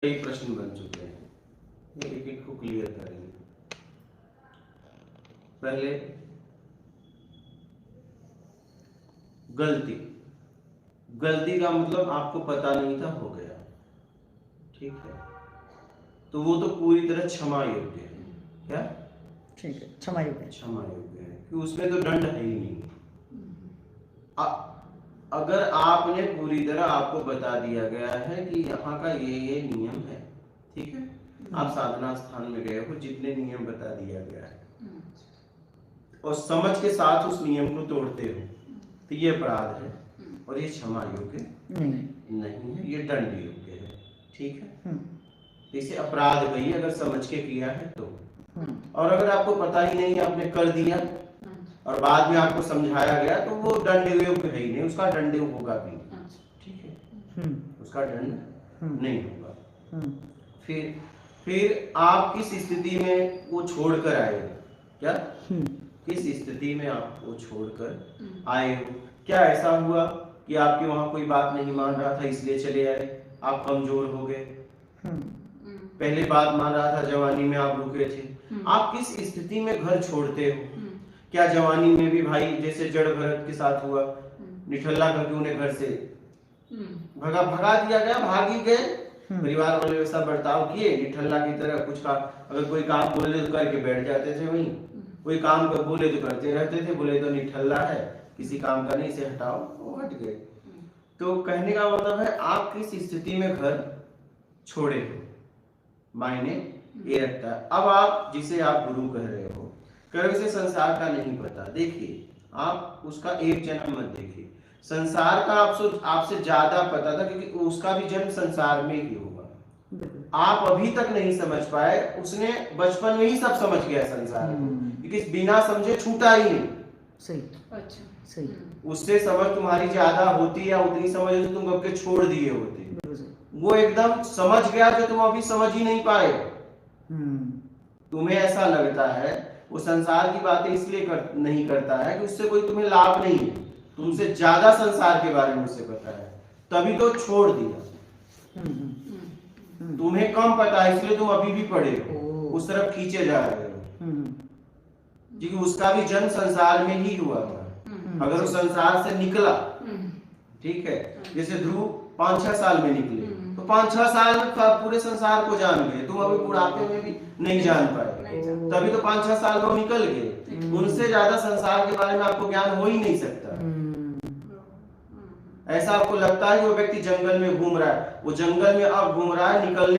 कई प्रश्न बन चुके हैं, एक एक को क्लियर करेंगे। पहले गलती। गलती का मतलब आपको पता नहीं था, हो गया, ठीक है, तो वो तो पूरी तरह क्षमा योग्य है। क्या? ठीक है, क्षमा योग्य है। क्षमा योग्य है कि उसमें तो दंड है ही नहीं। अगर आपने पूरी तरह आपको बता दिया गया है कि यहाँ का ये नियम है, ठीक है, आप साधना स्थान में गए हो, जितने नियम बता दिया गया है और समझ के साथ उस नियम को तोड़ते हो, तो ये अपराध है और ये क्षमा योग्य नहीं है, ये दंड योग्य है, ठीक है। इसे अपराध कहिए अगर समझ के किया है तो। और अगर आपको पता ही नहीं, आपने कर दिया और बाद में आपको समझाया गया, तो वो दंड योग्य है ही नहीं, उसका दंड होगा भी नहीं, ठीक है, उसका दंड नहीं होगा। फिर आप किस स्थिति में वो छोड़कर आए हो? क्या किस स्थिति में आप वो छोड़कर आए हो? क्या ऐसा हुआ कि आपके वहां कोई बात नहीं मान रहा था इसलिए चले आए, आप कमजोर हो गए? पहले बात मान रहा था, जवानी में आप रुके थे, आप किस स्थिति में घर छोड़ते हो? क्या जवानी में भी भाई जैसे जड़ भरत के साथ हुआ, निठल्ला करके उन्हें घर से भगा दिया गया, भाग ही गए, परिवार वाले वैसा बर्ताव किए, निठल्ला की तरह कुछ का अगर कोई काम बोले तो करके बैठ जाते थे वहीं, कोई काम कर बोले तो करते रहते थे, बोले तो निठल्ला है, किसी काम का नहीं, इसे हटाओ, वो हट गए। तो कहने का मतलब है आप किस स्थिति में घर छोड़े हो, मायने ये रखता है। अब आप जिसे आप गुरु कह रहे हो, कभी से संसार का नहीं पता, देखिए आप उसका एक जन्म मत देखिए, संसार का आपसे ज्यादा पता था, क्योंकि उसका भी जन्म संसार में ही होगा। आप अभी तक नहीं समझ पाए, उसने बचपन में ही सब समझ गया संसार को, क्योंकि बिना समझे छूटा ही नहीं। सही, अच्छा, सही। उससे समझ तुम्हारी ज्यादा होती या उतनी समझ तो तुम कब के छोड़ दिए होते, वो एकदम समझ गया जो तुम अभी समझ ही नहीं पाए। तुम्हें ऐसा लगता है वो संसार की बातें इसलिए नहीं करता है कि उससे कोई तुम्हें लाभ नहीं है, तुमसे ज्यादा संसार के बारे में उसे पता है, तभी तो छोड़ दिया। तुम्हें कम पता है इसलिए तुम अभी भी पड़े हो, उस तरफ खींचे जा रहे हो, क्योंकि उसका भी जन्म संसार में ही हुआ था। अगर वो संसार से निकला, ठीक है, जैसे ध्रुव 5-6 साल में निकले, तो 5-6 साल में पूरे संसार को जान गए, तुम अभी बुढ़ापे में भी नहीं जान पाए, तभी तो 5-6 साल में निकल गए। उनसे ज्यादा संसार के बारे में आपको ज्ञान हो ही नहीं सकता। ऐसा आपको लगता है कि वो व्यक्ति जंगल में घूम रहा है, वो जंगल में अब घूम रहा है, निकलने